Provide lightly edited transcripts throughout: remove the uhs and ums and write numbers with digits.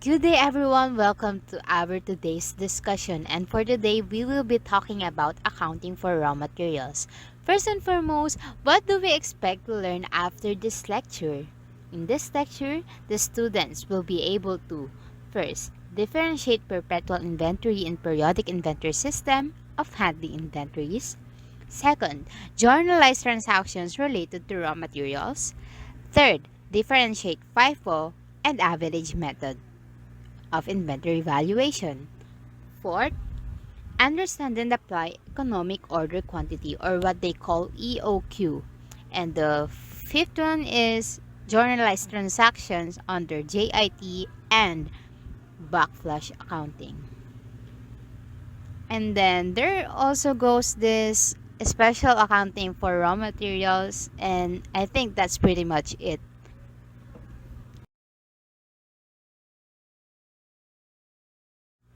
Good day everyone, welcome to our today's discussion, and for today we will be talking about accounting for raw materials. First and foremost, what do we expect to learn after this lecture? In this lecture, the students will be able to first, differentiate perpetual inventory and periodic inventory system of handling inventories. Second, journalize transactions related to raw materials. Third, differentiate FIFO and average method of inventory valuation. Fourth, understand and apply economic order quantity, or what they call EOQ. And the fifth one is journalized transactions under JIT and backflush accounting. And then there also goes this special accounting for raw materials, and I think that's pretty much it.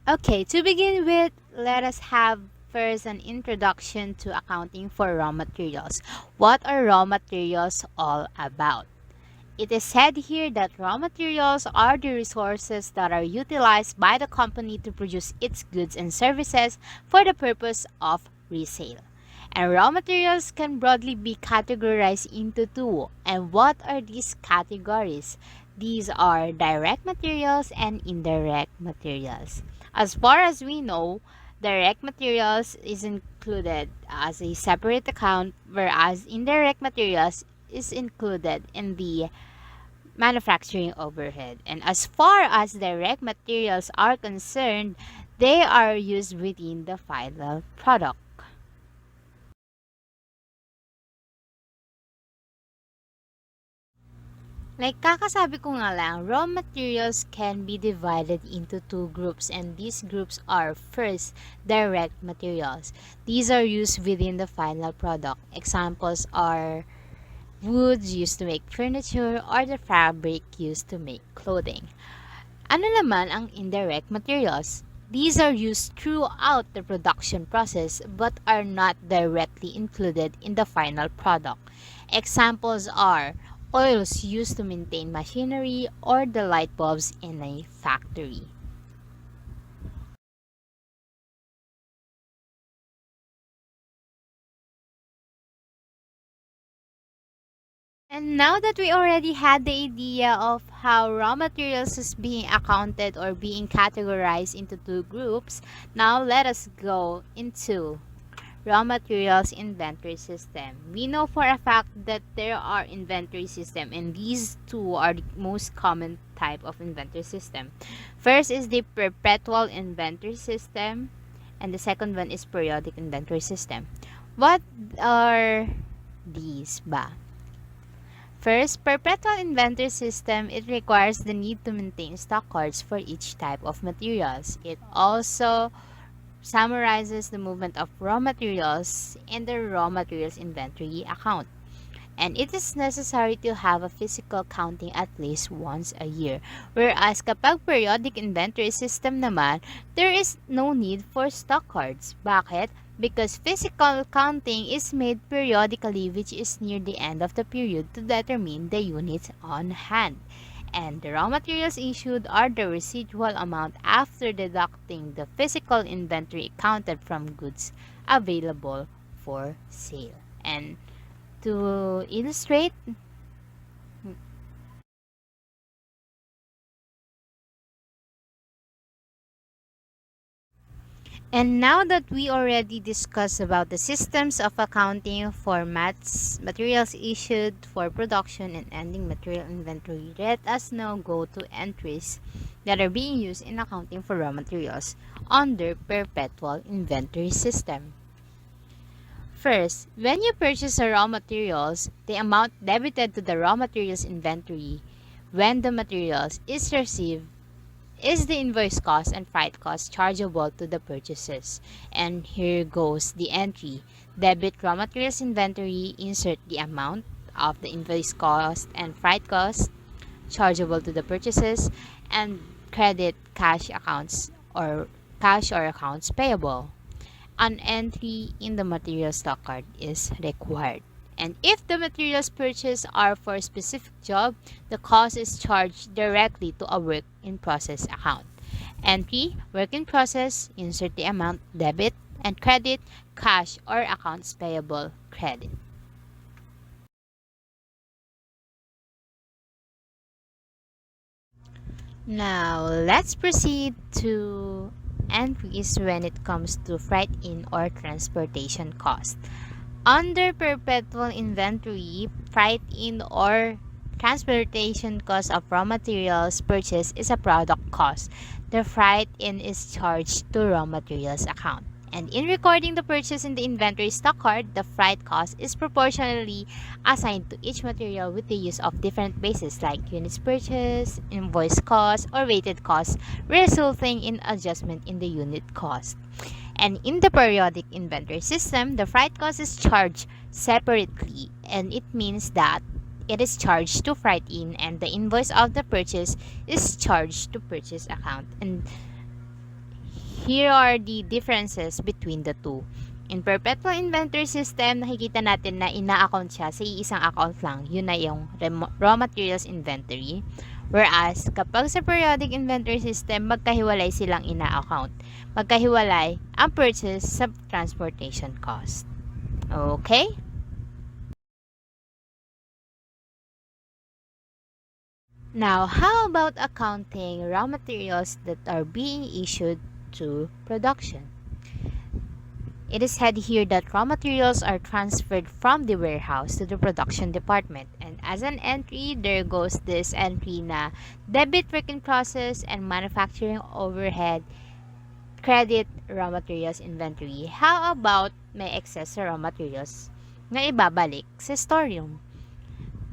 Okay, to begin with, let us have first an introduction to accounting for raw materials. What are raw materials all about? It is said here that raw materials are the resources that are utilized by the company to produce its goods and services for the purpose of resale. And raw materials can broadly be categorized into two. And what are these categories? These are direct materials and indirect materials. As far as we know, direct materials is included as a separate account, whereas indirect materials is included in the manufacturing overhead. And as far as direct materials are concerned, they are used within the final product. Like kakasabi ko nga lang, raw materials can be divided into two groups, and these groups are first, direct materials. These are used within the final product. Examples are woods used to make furniture or the fabric used to make clothing. Ano naman ang indirect materials? These are used throughout the production process but are not directly included in the final product. Examples are oils used to maintain machinery or the light bulbs in a factory. And now that we already had the idea of how raw materials is being accounted or being categorized into two groups, now let us go into raw materials inventory system. We know for a fact that there are inventory system, and these two are the most common type of inventory system. First is the perpetual inventory system, and the second one is periodic inventory system. What are these ba? First, perpetual inventory system, it requires the need to maintain stock cards for each type of materials. It also summarizes the movement of raw materials in the raw materials inventory account. And it is necessary to have a physical counting at least once a year. Whereas kapag periodic inventory system naman, there is no need for stock cards. Bakit? Because physical counting is made periodically, which is near the end of the period, to determine the units on hand. And the raw materials issued are the residual amount after deducting the physical inventory counted from goods available for sale. And to illustrate, and now that we already discussed about the systems of accounting, formats, materials issued for production, and ending material inventory, let us now go to entries that are being used in accounting for raw materials under perpetual inventory system. First, when you purchase a raw materials, the amount debited to the raw materials inventory when the materials is received is the invoice cost and freight cost chargeable to the purchases. And here goes the entry. Debit raw materials inventory, insert the amount of the invoice cost and freight cost chargeable to the purchases, and credit cash accounts or cash or accounts payable. An entry in the material stock card is required. And if the materials purchased are for a specific job, the cost is charged directly to a work in process account. Entry, work in process, insert the amount, debit, and credit, cash or accounts payable, credit. Now, let's proceed to entries when it comes to freight in or transportation cost. Under perpetual inventory, freight in or transportation cost of raw materials purchased is a product cost. The freight in is charged to raw materials account. And in recording the purchase in the inventory stock card, the freight cost is proportionally assigned to each material with the use of different bases like units purchased, invoice cost, or weighted cost, resulting in adjustment in the unit cost. And in the periodic inventory system, the freight cost is charged separately, and it means that it is charged to freight in and the invoice of the purchase is charged to purchase account. And here are the differences between the two. In perpetual inventory system, nakikita natin na ina-account siya sa iisang account lang. Yun na yung raw materials inventory. Whereas, kapag sa periodic inventory system, magkahiwalay silang ina-account. Magkahiwalay ang purchase sa transportation cost. Okay? Now, how about accounting raw materials that are being issued to production? It is said here that raw materials are transferred from the warehouse to the production department. And as an entry, there goes this entry na debit work in process and manufacturing overhead, credit raw materials inventory. How about may excess sa raw materials na ibabalik sa storeroom?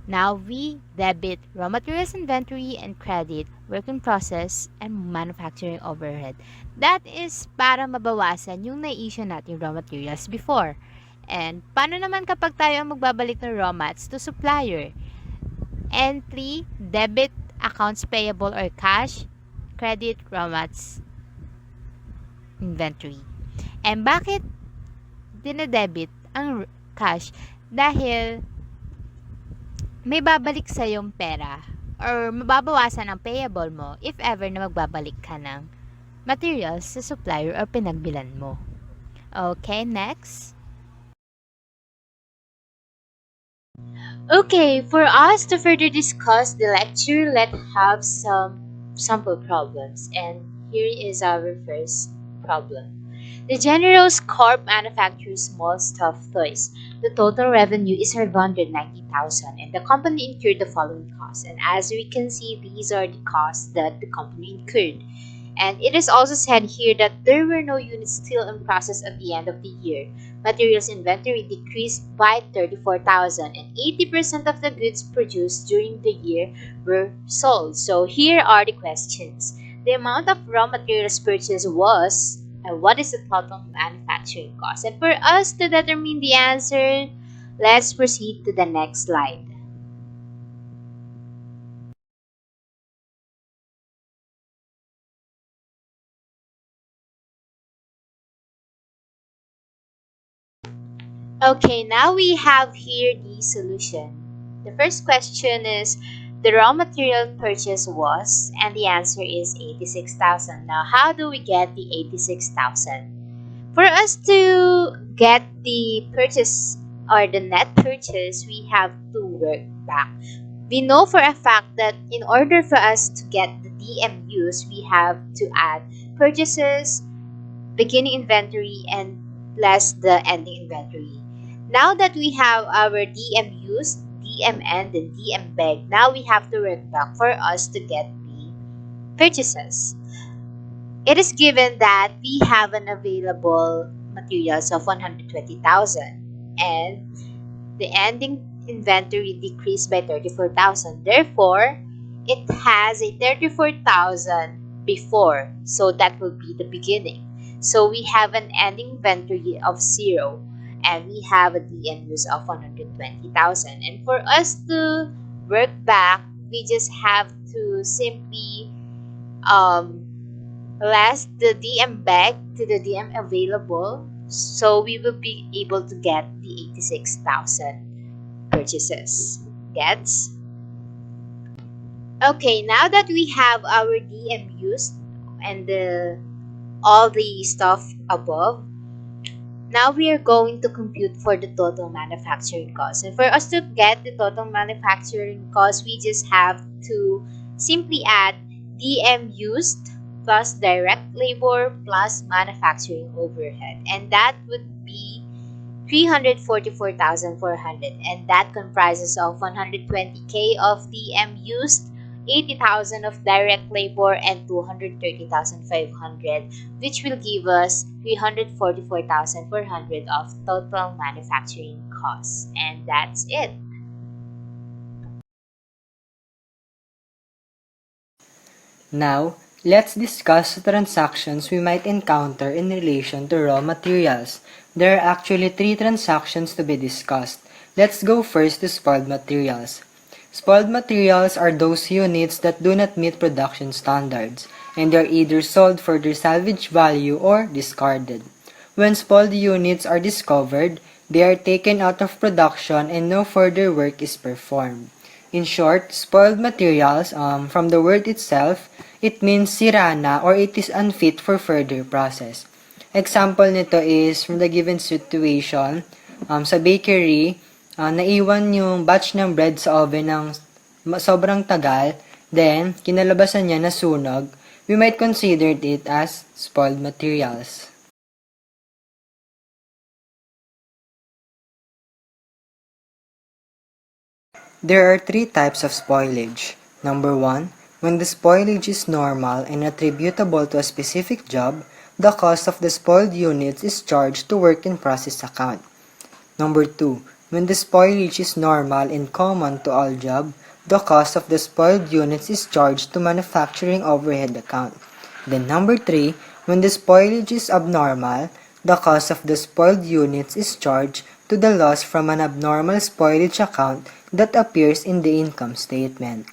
Now we debit raw materials inventory and credit work in process and manufacturing overhead. That is para mabawasan yung na-issue natin raw materials before. And paano naman kapag tayo ang magbabalik ng raw mats to supplier? Entry, debit accounts payable or cash, credit raw mats inventory. And bakit dinedebit ang cash? Dahil may babalik sa yung pera or mababawasan ang payable mo if ever na magbabalik ka ng materials sa supplier or pinagbilan mo. Okay, next. Okay, for us to further discuss the lecture, let's have some sample problems. And here is our first problem. The General's Corp manufactures small stuffed toys. The total revenue is 590,000 and the company incurred the following costs. And as we can see, these are the costs that the company incurred. And it is also said here that there were no units still in process at the end of the year. Materials inventory decreased by 34,000 and 80% of the goods produced during the year were sold. So here are the questions. The amount of raw materials purchased was, and what is the total manufacturing cost? And for us to determine the answer, let's proceed to the next slide. Okay, now we have here the solution. The first question is the raw material purchase was, and the answer is 86,000. Now, how do we get the 86,000? For us to get the purchase or the net purchase, we have to work back. We know for a fact that in order for us to get the DMUs, we have to add purchases, beginning inventory, and less the ending inventory. Now that we have our DMUs, DM end, and DM bag, now we have to work back for us to get the purchases. It is given that we have an available materials of 120,000 and the ending inventory decreased by 34,000. Therefore, it has a 34,000 before. So that will be the beginning. So we have an ending inventory of 0 and we have a DMUs of 120,000. And for us to work back, we just have to simply less the DM bag to the DM available, so we will be able to get the 86,000. purchases. Gets? Okay, now that we have our DMUs and all the stuff above, now we are going to compute for the total manufacturing cost. And for us to get the total manufacturing cost, we just have to simply add DM used plus direct labor plus manufacturing overhead. And that would be 344,400, and that comprises of 120K of DM used, 80,000 of direct labor, and 230,500, which will give us 344,400 of total manufacturing costs. And that's it. Now, let's discuss the transactions we might encounter in relation to raw materials. There are actually 3 transactions to be discussed. Let's go first to spoiled materials. Spoiled materials are those units that do not meet production standards, and are either sold for their salvage value or discarded. When spoiled units are discovered, they are taken out of production and no further work is performed. In short, spoiled materials, from the word itself, it means sira na or it is unfit for further process. Example nito is from the given situation, sa bakery, naiwan yung batch ng bread sa oven ng sobrang tagal, then kinalabasan niya nasunog, we might consider it as spoiled materials. There are 3 types of spoilage. Number 1, when the spoilage is normal and attributable to a specific job, the cost of the spoiled units is charged to work in process account. Number 2, when the spoilage is normal and common to all job, the cost of the spoiled units is charged to manufacturing overhead account. Then number 3, when the spoilage is abnormal, the cost of the spoiled units is charged to the loss from an abnormal spoilage account that appears in the income statement.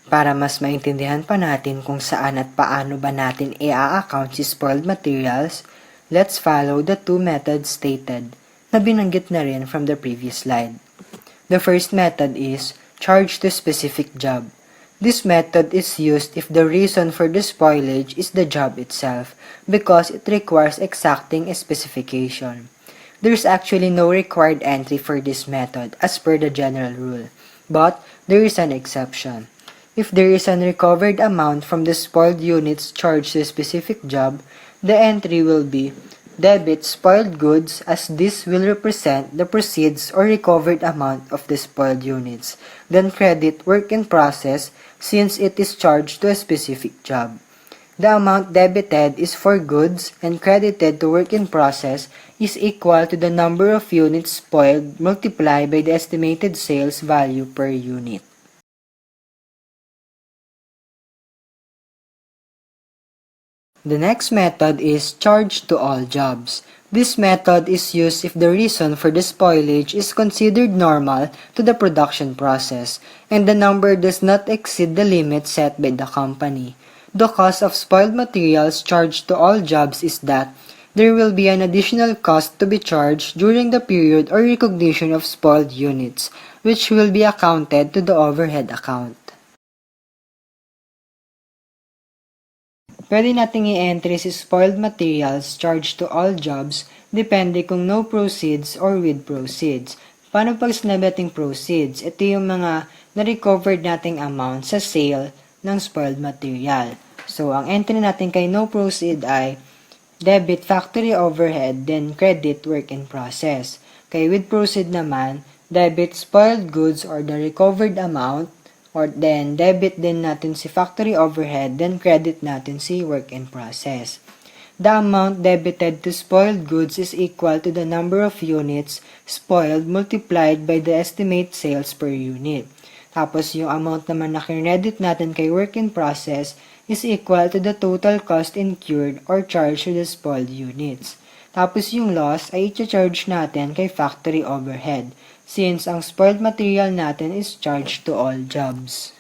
Para mas maintindihan pa natin kung saan at paano ba natin i-account si spoiled materials, let's follow the 2 methods stated na binanggit na rin from the previous slide. The first method is charge to specific job. This method is used if the reason for the spoilage is the job itself because it requires exacting a specification. There's actually no required entry for this method as per the general rule, but there is an exception. If there is an recovered amount from the spoiled units charged to a specific job, the entry will be debit spoiled goods as this will represent the proceeds or recovered amount of the spoiled units, then credit work in process since it is charged to a specific job. The amount debited is for goods and credited to work in process is equal to the number of units spoiled multiplied by the estimated sales value per unit. The next method is charge to all jobs. This method is used if the reason for the spoilage is considered normal to the production process and the number does not exceed the limit set by the company. The cost of spoiled materials charged to all jobs is that there will be an additional cost to be charged during the period or recognition of spoiled units, which will be accounted to the overhead account. Pwede nating i-entry si spoiled materials charged to all jobs depende kung no proceeds or with proceeds. Paano pag sinabi nating proceeds? Ito yung mga na-recovered nating amount sa sale ng spoiled material. So, ang entry natin kay no proceed ay debit factory overhead, then credit work in process. Kay with proceed naman, debit spoiled goods or the recovered amount, or then debit din natin si factory overhead, then credit natin si work in process. The amount debited to spoiled goods is equal to the number of units spoiled multiplied by the estimate sales per unit. Tapos yung amount naman na credit natin kay work in process is equal to the total cost incurred or charged to the spoiled units. Tapos yung loss ay i-charge natin kay factory overhead, since ang spoiled material natin is charged to all jobs.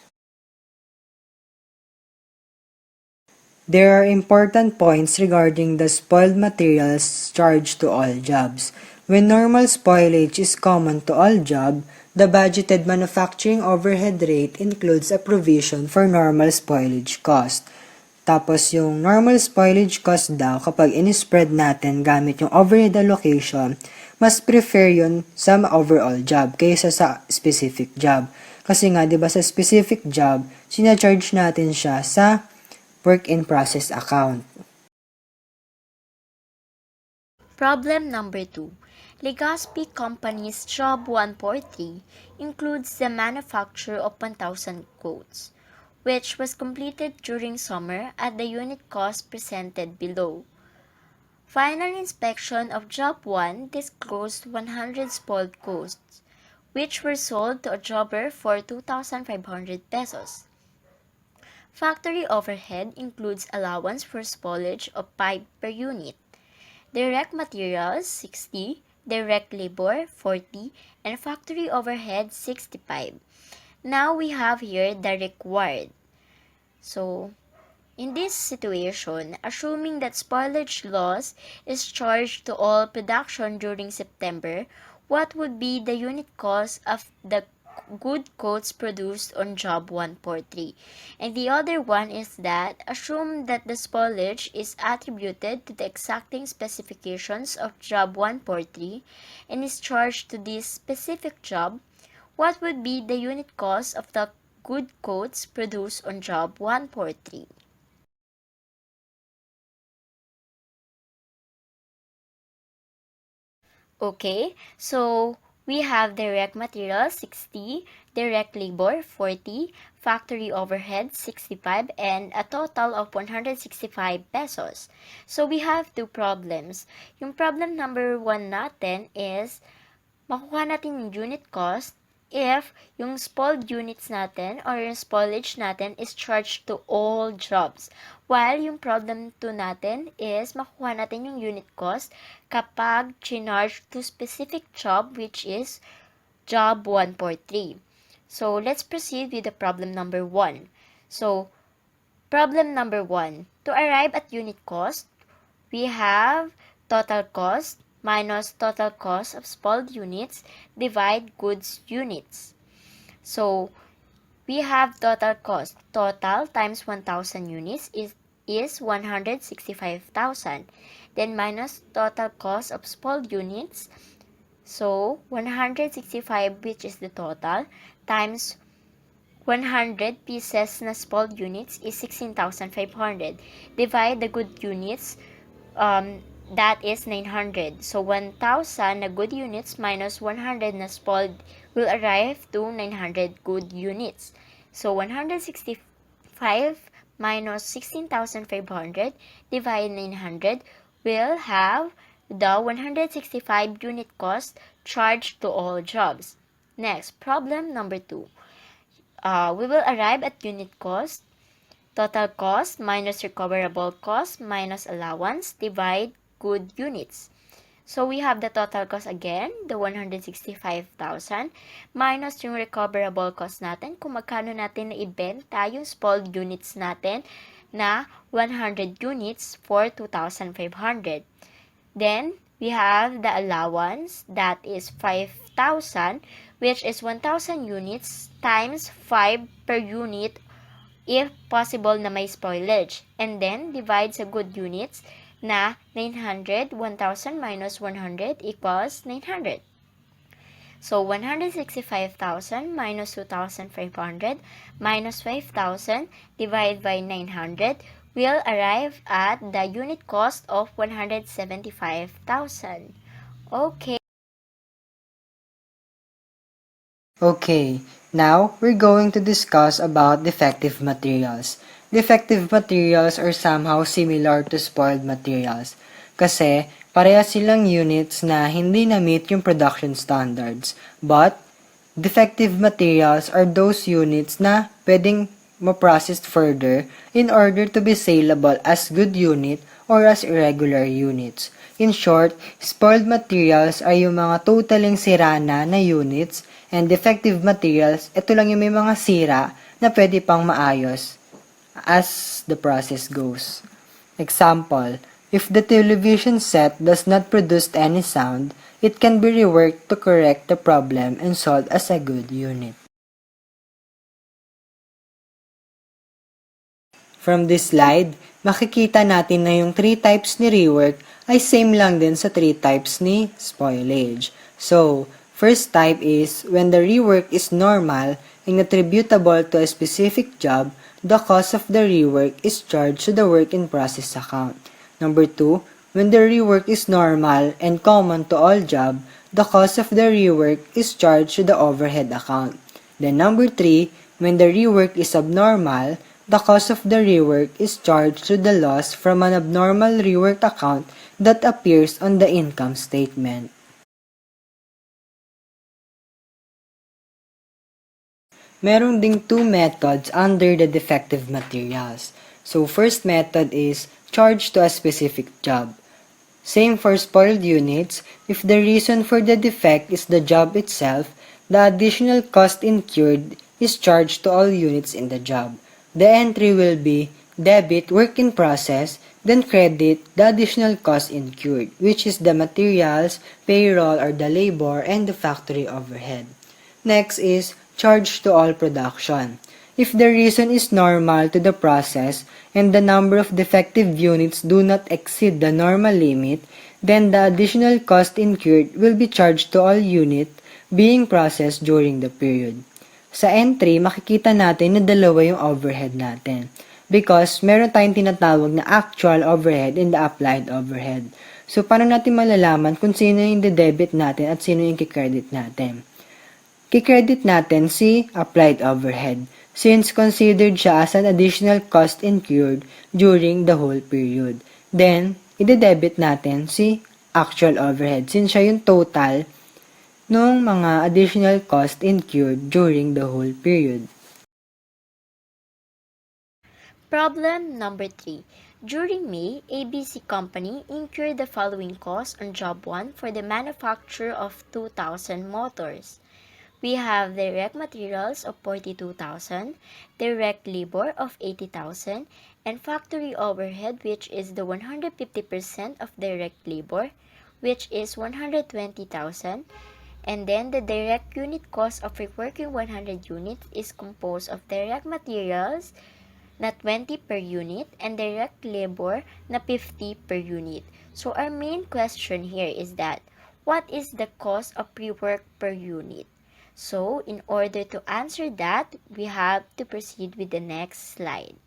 There are important points regarding the spoiled materials charged to all jobs. When normal spoilage is common to all jobs, the budgeted manufacturing overhead rate includes a provision for normal spoilage cost. Tapos yung normal spoilage cost daw kapag in-spread natin gamit yung overhead allocation, mas prefer yun sa overall job kaysa sa specific job. Kasi nga, di ba sa specific job, sinacharge natin siya sa work in process account. Problem number 2. Legazpi Company's Job 143 includes the manufacture of 1,000 coats, which was completed during summer at the unit cost presented below. Final inspection of Job 1 disclosed 100 spoiled coats, which were sold to a jobber for 2,500 pesos. Factory overhead includes allowance for spoilage of 5 per unit. Direct materials 60, direct labor 40, and factory overhead 65. Now we have here the required. So, in this situation, assuming that spoilage loss is charged to all production during September, what would be the unit cost of the good coats produced on job 143? And the other one is that assume that the spoilage is attributed to the exacting specifications of job 143 and is charged to this specific job. What would be the unit cost of the good coats produced on job 143? Okay, so we have direct materials 60, direct labor 40, factory overhead 65, and a total of 165 pesos. So we have two problems. Yung problem number 1 natin is makuha natin yung unit cost if yung spoiled units natin or yung spoilage natin is charged to all jobs. While yung problem 2 natin is makuha natin yung unit cost kapag charged to specific job which is job 143. So, let's proceed with the problem number 1. So, problem number 1. To arrive at unit cost, we have total cost minus total cost of spoiled units divide goods units. So, we have total cost. Total times 1,000 units is 165,000. Then minus total cost of spoiled units. So, 165 which is the total times 100 pieces na spoiled units is 16,500. Divide the good units, that is 900. So, 1,000 na good units minus 100 na spoiled will arrive to 900 good units. So, 165 minus 16,500 divided 900 will have the 165 unit cost charged to all jobs. Next, problem number 2. We will arrive at unit cost. Total cost minus recoverable cost minus allowance divide good units. So, we have the total cost again, the 165,000 minus yung recoverable cost natin kung magkano natin na-ibenta yung spoiled units natin na 100 units for 2,500. Then, we have the allowance that is 5,000 which is 1,000 units times 5 per unit if possible na may spoilage. And then, divide sa good units na 900, 1,000 minus 100 equals 900. So, 165,000 minus 2,500 minus 5,000 divided by 900 will arrive at the unit cost of 175,000. Okay. Okay, now we're going to discuss about defective materials. Defective materials are somehow similar to spoiled materials kasi parehas silang units na hindi na-meet yung production standards. But, defective materials are those units na pwedeng ma-processed further in order to be saleable as good unit or as irregular units. In short, spoiled materials ay yung mga totaling sira na units and defective materials, ito lang yung may mga sira na pwede pang maayos. as the process goes. Example, if the television set does not produce any sound, it can be reworked to correct the problem and sold as a good unit. From this slide, makikita natin na yung 3 types ni rework ay same lang din sa 3 types ni spoilage. So, first type is when the rework is normal and attributable to a specific job, the cost of the rework is charged to the work in process account. Number 2, when the rework is normal and common to all job, the cost of the rework is charged to the overhead account. Then number 3, when the rework is abnormal, the cost of the rework is charged to the loss from an abnormal rework account that appears on the income statement. Meron ding 2 methods under the defective materials. So first method is charge to a specific job. Same for spoiled units, if the reason for the defect is the job itself, the additional cost incurred is charged to all units in the job. The entry will be debit work in process, then credit the additional cost incurred, which is the materials, payroll or the labor, and the factory overhead. Next is charge to all production. If the reason is normal to the process and the number of defective units do not exceed the normal limit, then the additional cost incurred will be charged to all unit being processed during the period. Sa entry, makikita natin na dalawa yung overhead natin. Because meron tayong tinatawag na actual overhead and the applied overhead. So, paano natin malalaman kung sino yung debit natin at sino yung kikredit natin? Kikredit natin si applied overhead since considered siya as an additional cost incurred during the whole period. Then, ide-debit natin si actual overhead since siya yung total nung mga additional cost incurred during the whole period. Problem number 3. During May, ABC Company incurred the following costs on Job 1 for the manufacture of 2,000 motors. We have direct materials of 42,000, direct labor of 80,000, and factory overhead, which is the 150% of direct labor, which is 120,000. And then the direct unit cost of reworking 100 units is composed of direct materials na 20 per unit and direct labor na 50 per unit. So our main question here is that what is the cost of rework per unit? So in order to answer that, we have to proceed with the next slide.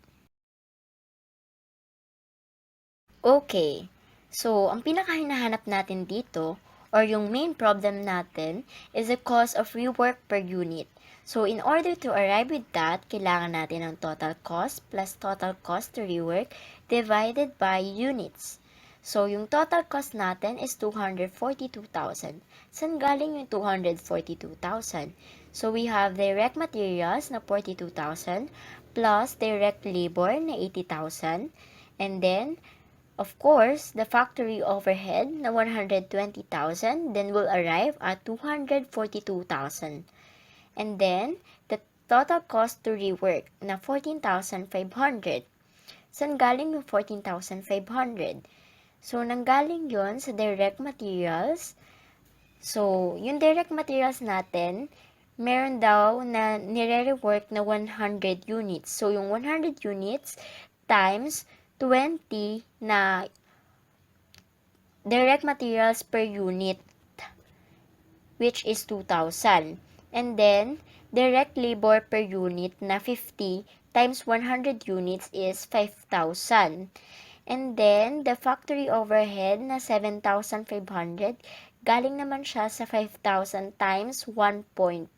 Okay, so ang pinakahinahanap natin dito or yung main problem natin is the cost of rework per unit. So, in order to arrive with that, kailangan natin ng total cost plus total cost to rework divided by units. So, yung total cost natin is 242,000. Saan galing yung 242,000? So, we have direct materials na 42,000 plus direct labor na 80,000 and then of course, the factory overhead na 120,000 then will arrive at 242,000. And then, the total cost to rework na 14,500. Saan galing yung 14,500? So, nanggaling yon sa direct materials. So, yung direct materials natin, meron daw na nire-rework na 100 units. So, yung 100 units times 20 na direct materials per unit, which is 2,000. And then, direct labor per unit na 50 times 100 units is 5,000. And then, the factory overhead na 7,500, galing naman siya sa 5,000 times 1.5.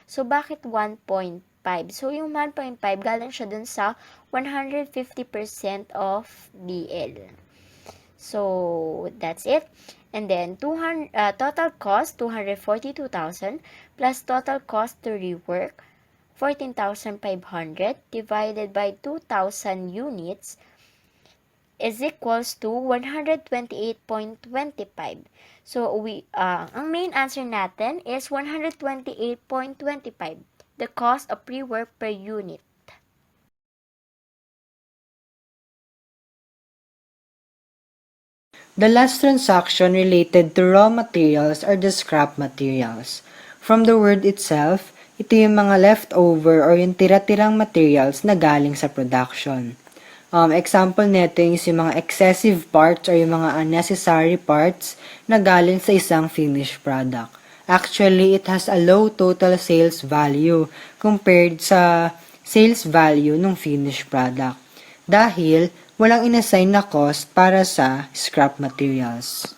So, bakit 1.5? So, yung 1.5, galing siya dun sa 150% of BL. So, that's it. And then, total cost, 242,000 plus total cost to rework, 14,500 divided by 2,000 units is equals to 128.25. So, ang main answer natin is 128.25, the cost of rework per unit. The last transaction related to raw materials are the scrap materials. From the word itself, ito yung mga leftover or yung tira-tirang materials na galing sa production. Example nito is yung mga excessive parts or yung mga unnecessary parts na galing sa isang finished product. Actually, it has a low total sales value compared sa sales value ng finished product. Dahil walang inassign na cost para sa scrap materials.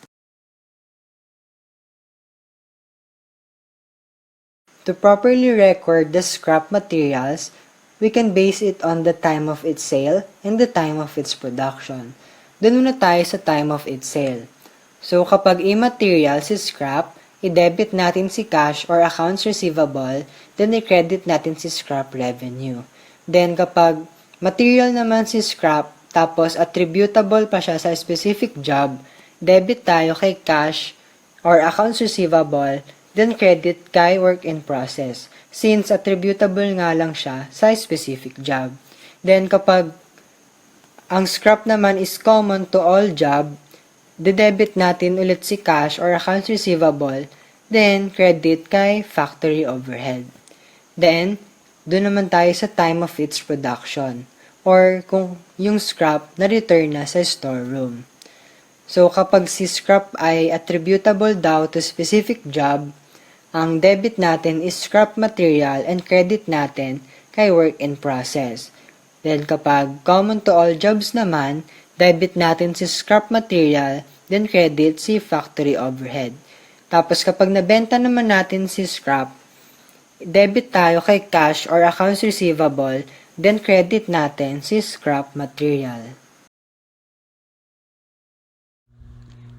To properly record the scrap materials, we can base it on the time of its sale and the time of its production. Doon muna tayo sa time of its sale. So kapag a material si scrap, i-debit natin si cash or accounts receivable, then i-credit natin si scrap revenue. Then kapag material naman si scrap, tapos attributable pa siya sa specific job, debit tayo kay cash or accounts receivable, then credit kay work in process, since attributable nga lang siya sa specific job. Then kapag ang scrap naman is common to all job, de-debit natin ulit si cash or accounts receivable, then credit kay factory overhead. Then, doon naman tayo sa time of its production, or kung yung scrap na return na sa storeroom. So, kapag si scrap ay attributable daw to specific job, ang debit natin is scrap material and credit natin kay work in process. Then, kapag common to all jobs naman, debit natin si scrap material, then credit si factory overhead. Tapos, kapag nabenta naman natin si scrap, debit tayo kay cash or accounts receivable, then credit natin si scrap material.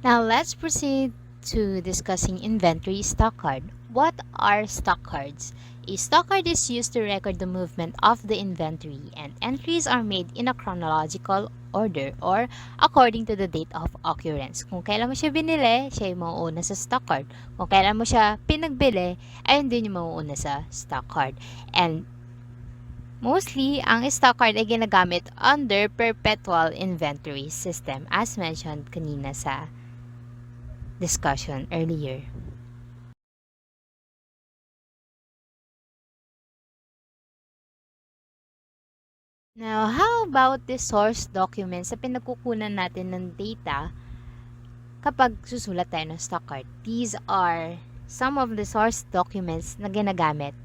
Now let's proceed to discussing inventory stock card. What are stock cards? A stock card is used to record the movement of the inventory, and entries are made in a chronological order or according to the date of occurrence. Kung kailan mo siya binili, siya yung mauuna sa stock card. Kung kailan mo siya pinagbili, ayun din yung mauuna sa stock card. And mostly, ang stock card ay ginagamit under perpetual inventory system as mentioned kanina sa discussion earlier. Now, how about the source documents sa pinagkukunan natin ng data kapag susulat tayo ng stock card? These are some of the source documents na ginagamit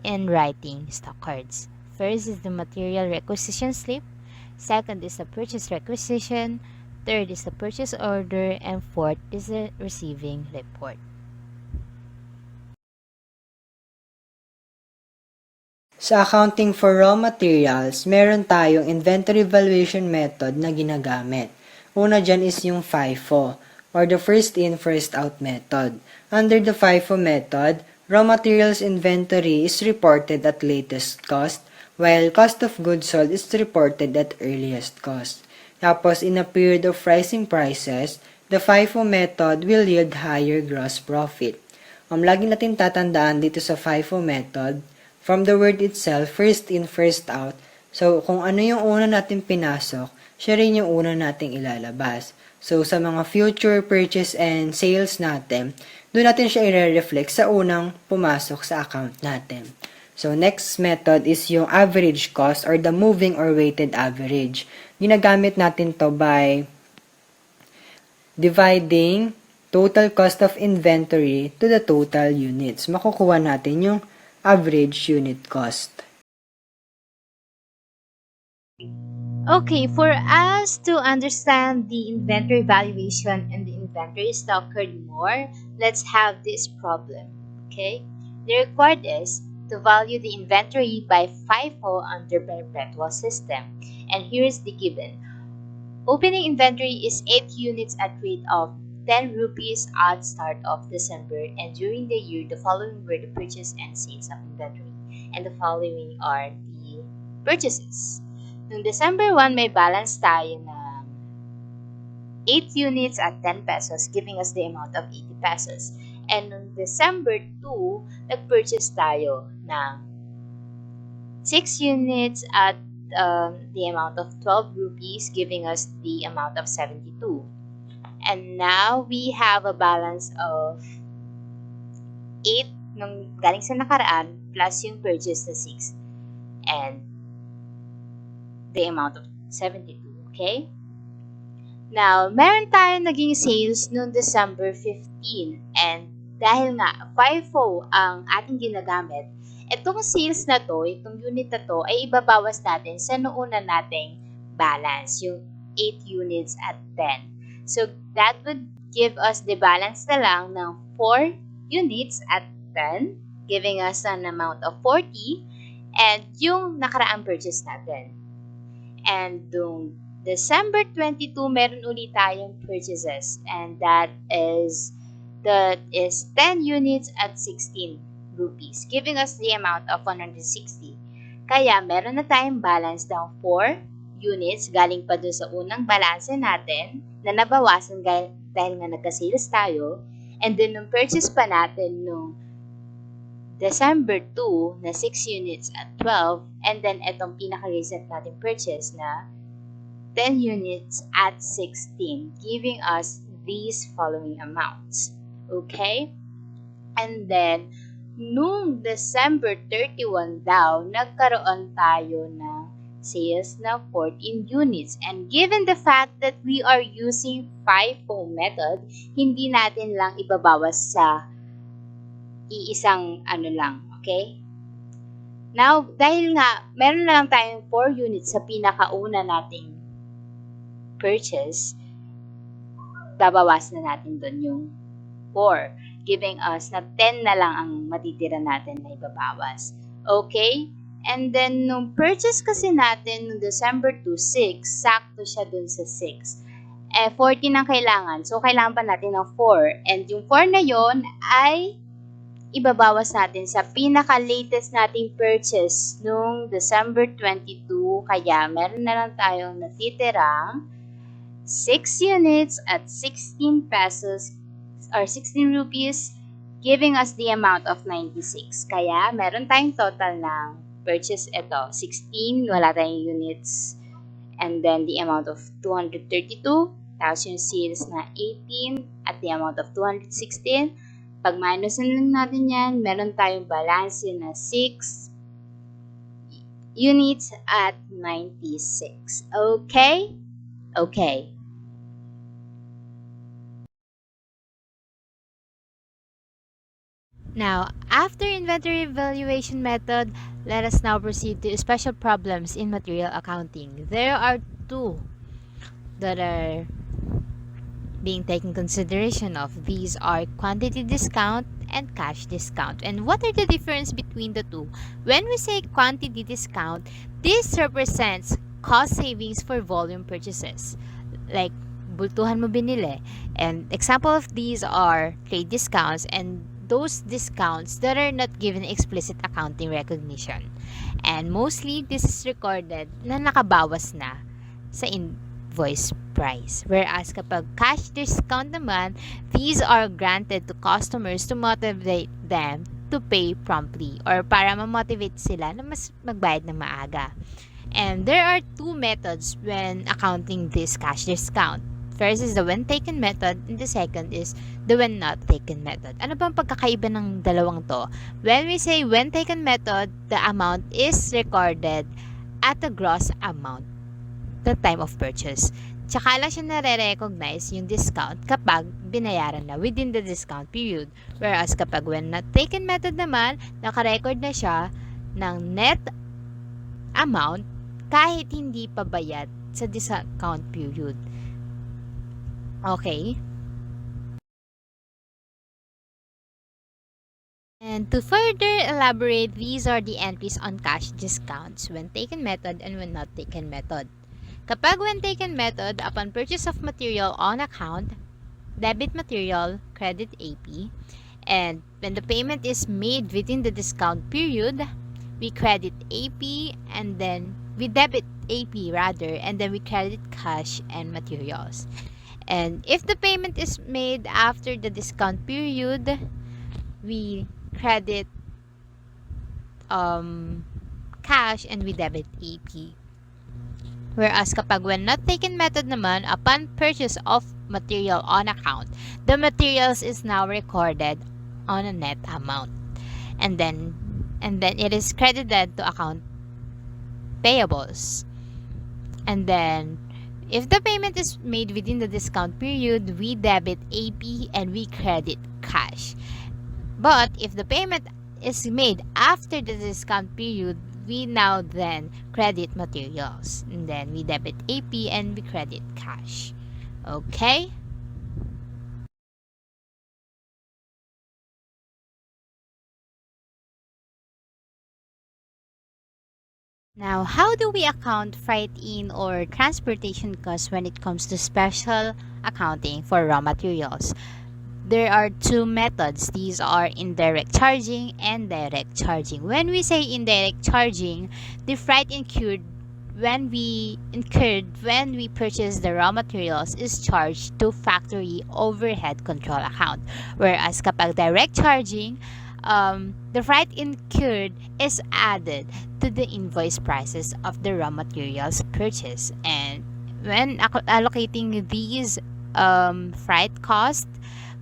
in writing stock cards. First is the material requisition slip. Second is the purchase requisition. Third is the purchase order. And fourth is the receiving report. Sa accounting for raw materials, meron tayong inventory valuation method na ginagamit. Una dyan is yung FIFO, or the first in, first out method. Under the FIFO method, raw materials inventory is reported at latest cost, while cost of goods sold is reported at earliest cost. Tapos, in a period of rising prices, the FIFO method will yield higher gross profit. Lagi natin tatandaan dito sa FIFO method, from the word itself, first in, first out. So, kung ano yung una natin pinasok, siya rin yung una nating ilalabas. So, sa mga future purchase and sales natin, doon natin siya i-reflect sa unang pumasok sa account natin. So, next method is yung average cost or the moving or weighted average. Ginagamit natin to by dividing total cost of inventory to the total units. Makukuha natin yung average unit cost. Okay, for us to understand the inventory valuation and the inventory stock card more, let's have this problem. Okay, the required is to value the inventory by FIFO under perpetual system. And here's the given. Opening inventory is 8 units at rate of 10 rupees at start of December, and during the year, the following were the purchase and sales of inventory, and the following are the purchases. Noong December 1, may balance tayo ng 8 units at 10 pesos, giving us the amount of 80 pesos. And noong December 2, nag-purchase tayo ng 6 units at the amount of 12 rupees, giving us the amount of 72. And now we have a balance of 8 nung galing sa nakaraan plus yung purchase na 6 and the amount of 72. Okay? Now, meron tayong naging sales noong December 15 and dahil nga FIFO ang ating ginagamit, itong sales na to, itong unit na to, ay ibabawas natin sa noonan nating balance, yung 8 units at 10. So, that would give us the balance na lang ng 4 units at 10, giving us an amount of 40, and yung nakaraang purchase natin. And yung December 22, meron ulit tayong purchases, and that is 10 units at 16 rupees, giving us the amount of 160. Kaya meron na tayong balance ng 4 units galing pa doon sa unang balance natin na nabawasan dahil nga nagka-sales tayo, and then nung purchase pa natin nung December 2 na 6 units at 12, and then itong pinaka-recent natin purchase na 10 units at 16, giving us these following amounts. Okay? And then, nung December 31 daw, nagkaroon tayo ng sales na 14 units. And given the fact that we are using Fifo method, hindi natin lang ibabawas sa iisang lang, okay? Now, dahil nga, meron na lang tayong 4 units sa pinakauna nating purchase, babawas na natin doon yung 4, giving us na 10 na lang ang matitira natin na ibabawas. Okay? And then, nung purchase kasi natin nung December 2, 6, sakto siya dun sa 6. 14 ang kailangan. So, kailangan pa natin ng 4. And yung 4 na yon ay ibabawas natin sa pinaka-latest nating purchase nung December 22. Kaya, meron na lang tayong natitirang 6 units at 16 pesos or 16 rupees, giving us the amount of 96. Kaya, meron tayong total ng purchase ito, 16, wala tayong units, and then the amount of 232, tapos yung sales na 18 at the amount of 216. Pag minus lang natin yan, meron tayong balance na 6 units at 96. Okay? Okay. Now, after inventory valuation method, let us now proceed to special problems in material accounting. There are two that are being taken consideration of. These are quantity discount and cash discount. And what are the difference between the two? When we say quantity discount, this represents cost savings for volume purchases. Like, bultuhan mo binili. And example of these are trade discounts and those discounts that are not given explicit accounting recognition. And mostly, this is recorded na nakabawas na sa invoice price. Whereas kapag cash discount naman, these are granted to customers to motivate them to pay promptly or para ma-motivate sila na mas magbayad na maaga. And there are two methods when accounting this cash discount. First is the when taken method and the second is the when not taken method. Ano bang pagkakaiba ng dalawang to? When we say when taken method, the amount is recorded at the gross amount, the time of purchase. Tsaka lang siya nare-recognize yung discount kapag binayaran na within the discount period. Whereas kapag when not taken method naman, nakarecord na siya ng net amount kahit hindi pa bayad sa discount period. Okay? And to further elaborate, these are the entries on cash discounts when taken method and when not taken method. Kapag when taken method, upon purchase of material on account, debit material, credit AP, and when the payment is made within the discount period, we credit AP and then we debit AP rather, and then we credit cash and materials. And if the payment is made after the discount period, we credit cash and we debit AP. Whereas kapag when not taken method naman, upon purchase of material on account, the materials is now recorded on a net amount. And then it is credited to account payables. And then if the payment is made within the discount period, we debit AP and we credit cash. But if the payment is made after the discount period, we now then credit materials. And then we debit AP and we credit cash. Okay? Now, how do we account freight in or transportation costs when it comes to special accounting for raw materials? There are two methods. These are indirect charging and direct charging. When we say indirect charging, the freight incurred when we purchase the raw materials is charged to factory overhead control account. Whereas kapag direct charging, the freight incurred is added to the invoice prices of the raw materials purchased. And when allocating these freight costs,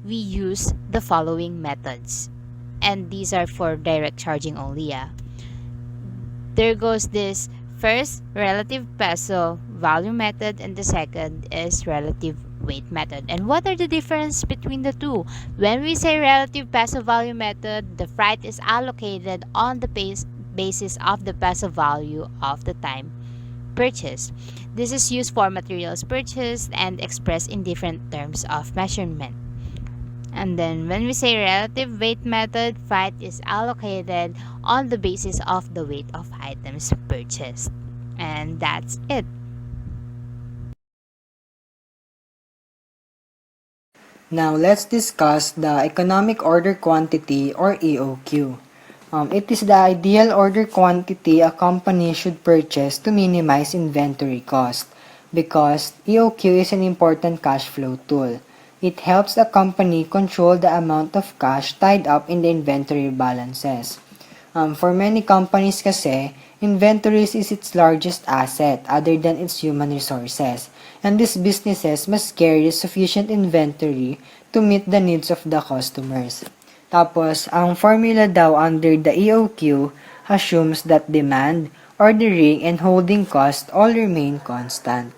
we use the following methods. And these are for direct charging only. Yeah. There goes this first relative peso value method, and the second is relative weight method. And what are the difference between the two? When we say relative peso value method, the freight is allocated on the basis of the peso value of the time purchased. This is used for materials purchased and expressed in different terms of measurement. And then when we say relative weight method, freight is allocated on the basis of the weight of items purchased. And that's it. Now let's discuss the economic order quantity or EOQ. It is the ideal order quantity a company should purchase to minimize inventory cost because EOQ is an important cash flow tool. It helps a company control the amount of cash tied up in the inventory balances. For many companies kasi, inventories is its largest asset other than its human resources. And these businesses must carry sufficient inventory to meet the needs of the customers. Tapos, ang formula daw under the EOQ assumes that demand, ordering, and holding cost all remain constant.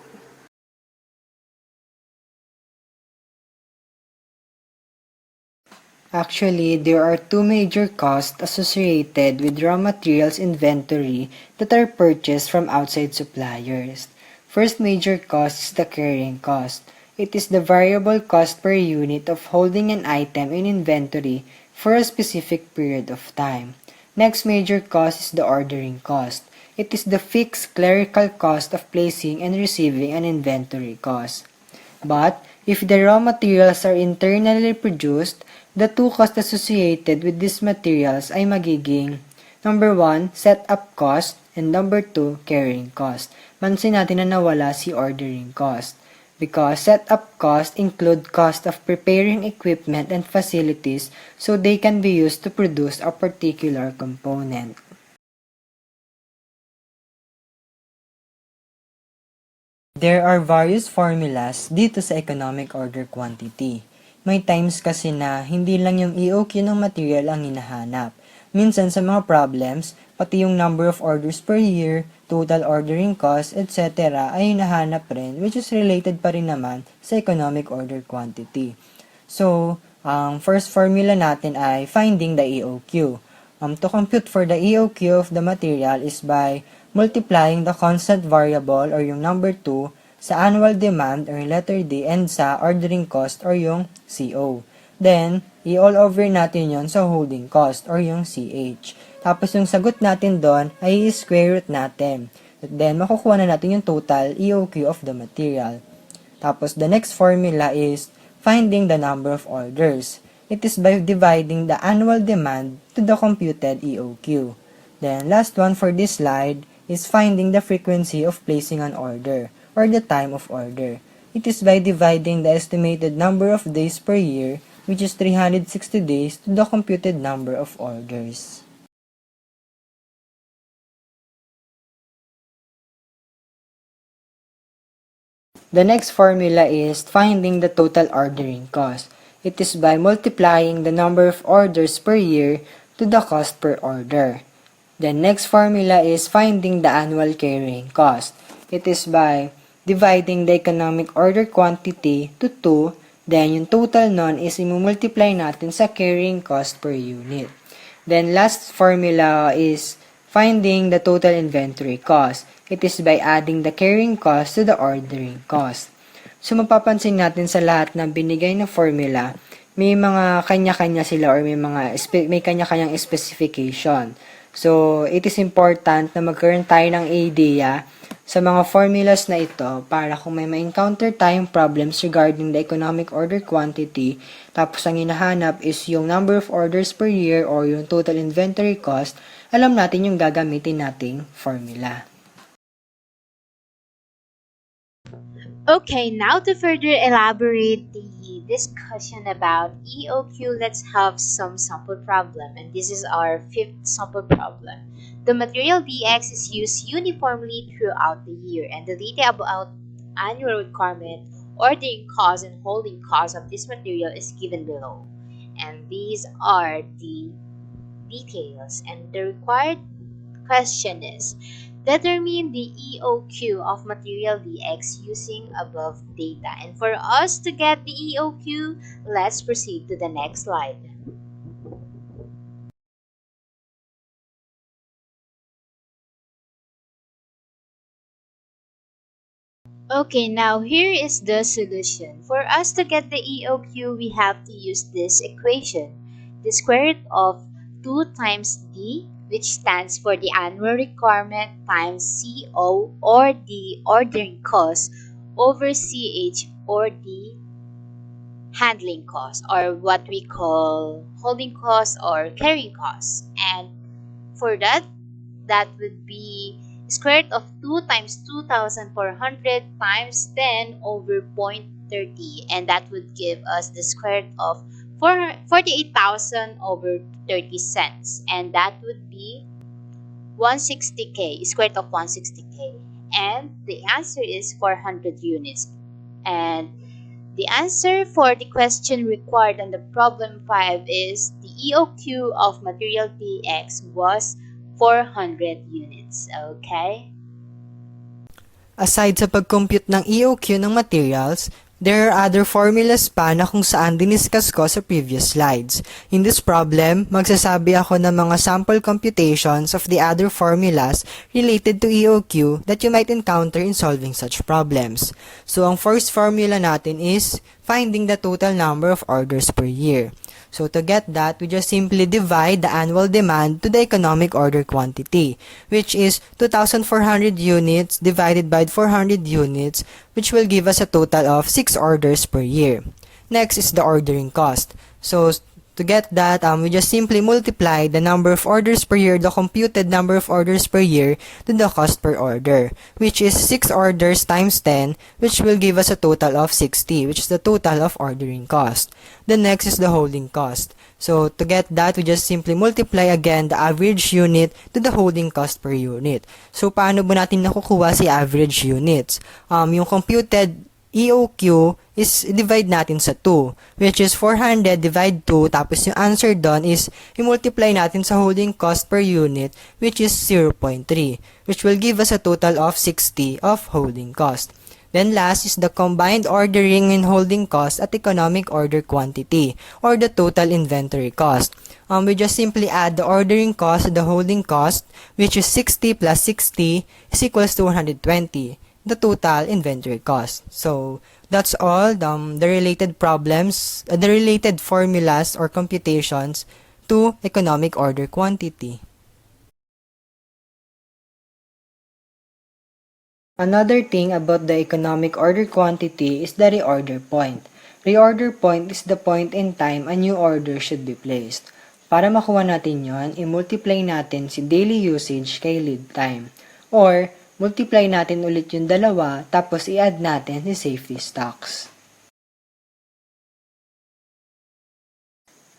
Actually, there are two major costs associated with raw materials inventory that are purchased from outside suppliers. First major cost is the carrying cost. It is the variable cost per unit of holding an item in inventory for a specific period of time. Next major cost is the ordering cost. It is the fixed clerical cost of placing and receiving an inventory cost. But if the raw materials are internally produced, the two costs associated with these materials ay magiging number 1, setup cost, and number 2, carrying cost. Pansin natin na nawala si ordering cost because setup cost include cost of preparing equipment and facilities so they can be used to produce a particular component. There are various formulas dito sa economic order quantity. May times kasi na hindi lang yung EOQ ng material ang hinahanap. Minsan sa mga problems, pati yung number of orders per year, total ordering cost, etc. ay hinahanap rin which is related pa rin naman sa economic order quantity. So, ang first formula natin ay finding the EOQ. To compute for the EOQ of the material is by multiplying the constant variable or yung number 2 sa annual demand or letter D and sa ordering cost or yung CO. Then, i-all over natin yon sa holding cost or yung CH. Tapos yung sagot natin doon ay i-square root natin. At then, makukuha na natin yung total EOQ of the material. Tapos, the next formula is finding the number of orders. It is by dividing the annual demand to the computed EOQ. Then, last one for this slide is finding the frequency of placing an order or the time of order. It is by dividing the estimated number of days per year, which is 360 days, to the computed number of orders. The next formula is finding the total ordering cost. It is by multiplying the number of orders per year to the cost per order. The next formula is finding the annual carrying cost. It is by dividing the economic order quantity to 2, then yung total nun is imumultiply natin sa carrying cost per unit. Then last formula is finding the total inventory cost. It is by adding the carrying cost to the ordering cost. So mapapansin natin sa lahat ng binigay na formula, may mga kanya-kanya sila or may kanya-kanyang specification. So, it is important na magkaroon tayo ng idea sa mga formulas na ito para kung may ma-encounter tayong problems regarding the economic order quantity, tapos ang hinahanap is yung number of orders per year or yung total inventory cost, alam natin yung gagamitin nating formula. Okay, now to further elaborate the discussion about EOQ, let's have some sample problem. And this is our fifth sample problem. The material DX is used uniformly throughout the year, and the data about annual requirement, ordering cost, and holding cost of this material is given below. And these are the details. And the required question is, determine the EOQ of material DX using above data. And for us to get the EOQ, let's proceed to the next slide. Okay, now here is the solution. For us to get the EOQ, we have to use this equation. The square root of 2 times D, which stands for the annual requirement, times CO or the ordering cost, over CH or the handling cost, or what we call holding cost or carrying cost. And for that, that would be square root of 2 times 2,400 times 10 over 0.30, and that would give us the square root of 48,000 over 30 cents, and that would be 160k, square root of 160k, and the answer is 400 units. And the answer for the question required on the problem 5 is the EOQ of material DX was 400 units. Okay? Aside sa pag-compute ng EOQ ng materials, there are other formulas pa na kung saan diniscuss ko sa previous slides. In this problem, magsasabi ako ng mga sample computations of the other formulas related to EOQ that you might encounter in solving such problems. So, ang first formula natin is finding the total number of orders per year. So to get that, we just simply divide the annual demand to the economic order quantity, which is 2,400 units divided by 400 units, which will give us a total of 6 orders per year. Next is the ordering cost. So to get that, we just simply multiply the number of orders per year, the computed number of orders per year, to the cost per order, which is 6 orders times 10, which will give us a total of 60, which is the total of ordering cost. The next is the holding cost. So to get that, we just simply multiply again the average unit to the holding cost per unit. So paano ba natin nakukuha si average units? Yung computed EOQ is divide natin sa 2, which is 400 divide 2, tapos yung answer doon is i-multiply natin sa holding cost per unit, which is 0.3, which will give us a total of 60 of holding cost. Then last is the combined ordering and holding cost at economic order quantity, or the total inventory cost. We just simply add the ordering cost to the holding cost, which is 60 plus 60 is equals to 120. The total inventory cost. So that's all the related problems, the related formulas or computations to economic order quantity. Another thing about the economic order quantity is the reorder point. Reorder point is the point in time a new order should be placed. Para makuha natin yon, i-multiply natin si daily usage kay lead time. Or multiply natin ulit yung dalawa, tapos i-add natin si safety stocks.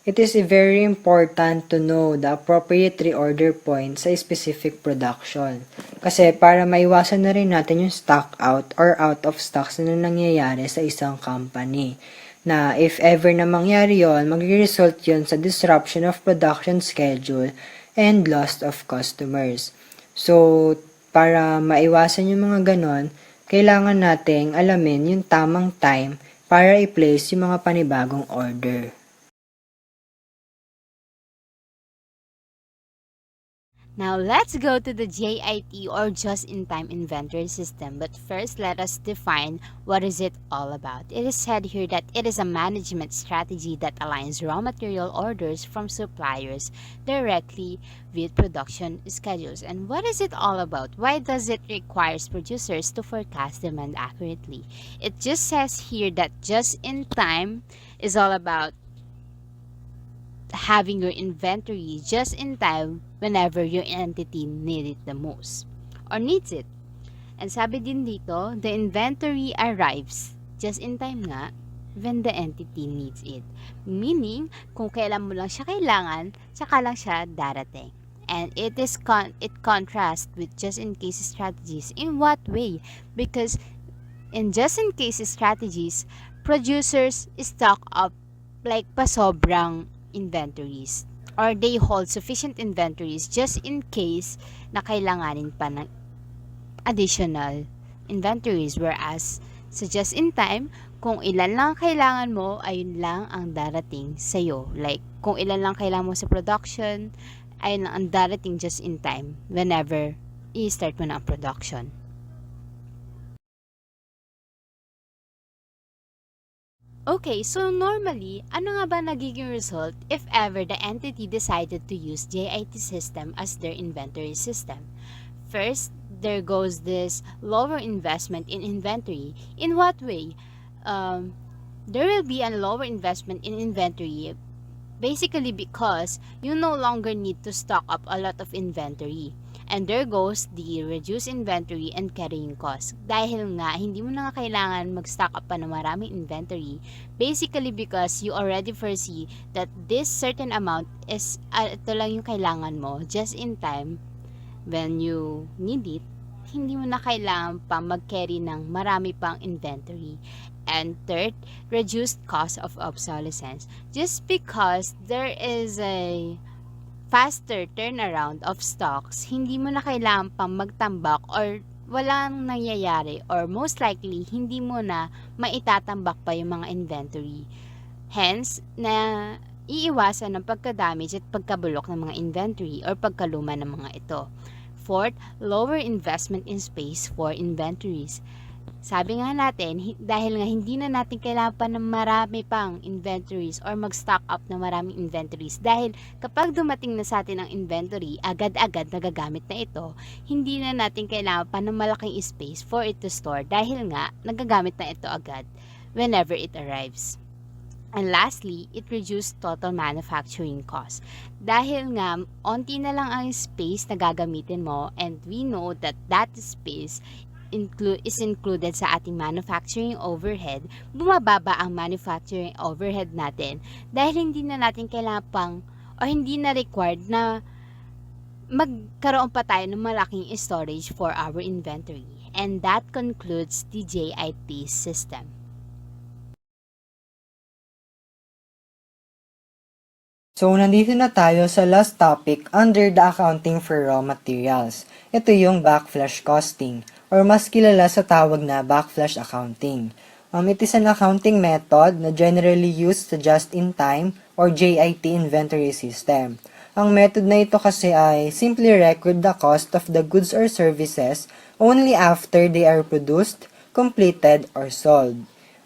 It is very important to know the appropriate reorder point sa specific production. Kasi para maiwasan na rin natin yung stock out or out of stocks na nangyayari sa isang company. Na if ever na mangyari yon, mag-result yon sa disruption of production schedule and loss of customers. So, para maiwasan yung mga ganon, kailangan nating alamin yung tamang time para i-place yung mga panibagong order. Now let's go to the JIT or just-in-time inventory system. But first, let us define what is it all about. It is said here that it is a management strategy that aligns raw material orders from suppliers directly with production schedules. And what is it all about? Why does it require producers to forecast demand accurately? It just says here that just-in-time is all about having your inventory just in time whenever your entity needs it the most or needs it. And sabi din dito, the inventory arrives just in time nga when the entity needs it. Meaning, kung kailan mo lang siya kailangan, saka lang siya darating. And it contrasts with just-in-case strategies. In what way? Because in just-in-case strategies, producers stock up like pasobrang inventories or they hold sufficient inventories just in case na kailanganin pa ng additional inventories, whereas sa just in time, kung ilan lang kailangan mo, ayun lang ang darating sa'yo. Like, kung ilan lang kailangan mo sa production, ayun lang ang darating just in time whenever i-start mo na ang production. Okay, so normally, ano nga ba nagiging result if ever the entity decided to use JIT system as their inventory system? First, there goes this lower investment in inventory. In what way? There will be a lower investment in inventory basically because you no longer need to stock up a lot of inventory. And there goes the reduced inventory and carrying cost. Dahil nga, hindi mo na nga kailangan mag-stock up pa ng maraming inventory. Basically because you already foresee that this certain amount is, ito lang yung kailangan mo just in time when you need it. Hindi mo na kailangan pa mag-carry ng marami pang inventory. And third, reduced cost of obsolescence. Just because there is a faster turnaround of stocks, hindi mo na kailangan pang magtambak or walang nangyayari or most likely hindi mo na maitatambak pa yung mga inventory. Hence, na iiwasan ng pagka-damage at pagkabulok ng mga inventory or pagkaluma ng mga ito. Fourth, lower investment in space for inventories. Sabi nga natin, dahil nga hindi na natin kailangan pa ng marami pang inventories or mag-stock up ng maraming inventories. Dahil kapag dumating na sa atin ang inventory, agad-agad nagagamit na ito, hindi na natin kailangan pa ng malaking space for it to store dahil nga nagagamit na ito agad whenever it arrives. And lastly, it reduced total manufacturing cost. Dahil nga, onti na lang ang space na gagamitin mo and we know that that space is included sa ating manufacturing overhead, bumababa ang manufacturing overhead natin dahil hindi na natin kailangan pang o hindi na required na magkaroon pa tayo ng malaking storage for our inventory. And that concludes the JIT system. So, nandito na tayo sa last topic under the accounting for raw materials. Ito yung backflash costing, or mas kilala sa tawag na backflash accounting. It is an accounting method na generally used sa just-in-time or JIT inventory system. Ang method na ito kasi ay simply record the cost of the goods or services only after they are produced, completed, or sold.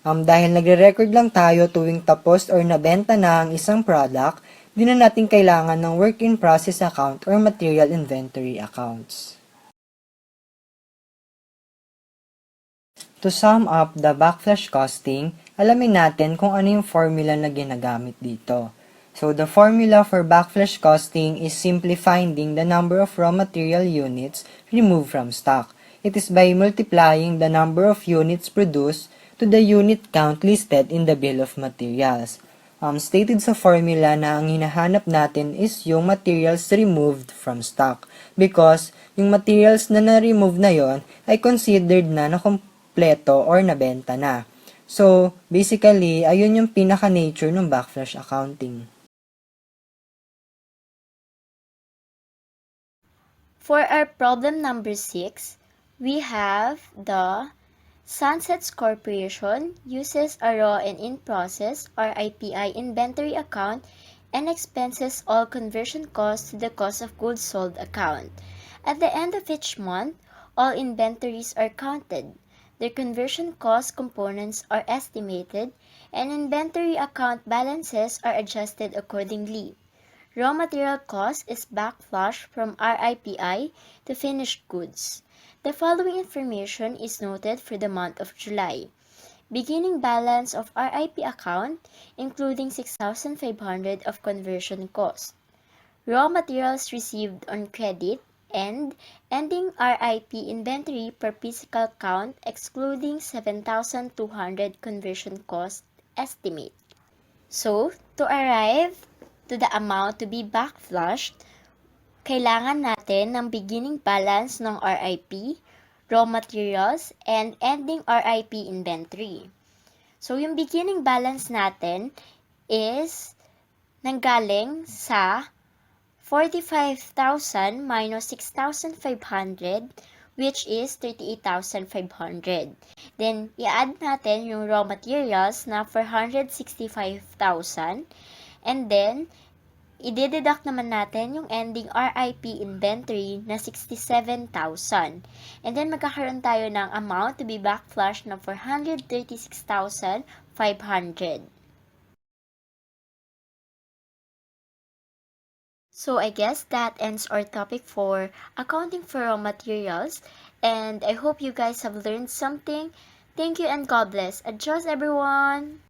Dahil nagre-record lang tayo tuwing tapos or nabenta na ang isang product, di na natin kailangan ng work-in-process account or material inventory accounts. To sum up the backflash costing, alamin natin kung ano yung formula na ginagamit dito. So, the formula for backflash costing is simply finding the number of raw material units removed from stock. It is by multiplying the number of units produced to the unit count listed in the bill of materials. Stated sa formula na ang hinahanap natin is yung materials removed from stock because yung materials na na-remove na yon ay considered na kompleto or nabenta na. So, basically, ayun yung pinaka-nature ng backflash accounting. For our problem number 6, we have the Sunsets Corporation uses a raw and in-process (RIPI) inventory account and expenses all conversion costs to the cost of goods sold account. At the end of each month, all inventories are counted. Their conversion cost components are estimated, and inventory account balances are adjusted accordingly. Raw material cost is backflashed from RIPI to finished goods. The following information is noted for the month of July. Beginning balance of RIP account, including 6,500 of conversion cost. Raw materials received on credit and ending RIP inventory per physical count excluding 7,200 conversion cost estimate. So, to arrive to the amount to be backflashed, kailangan natin ng beginning balance ng RIP, raw materials, and ending RIP inventory. So, yung beginning balance natin is nanggaling sa 45,000 minus 6,500 which is 38,500. Then, i-add natin yung raw materials na 465,000 and then, i-deduct naman natin yung ending RIP inventory na 67,000. And then, magkakaroon tayo ng amount to be backflashed na 436,500. So, I guess that ends our topic for accounting for raw materials. And I hope you guys have learned something. Thank you and God bless. Adios, everyone!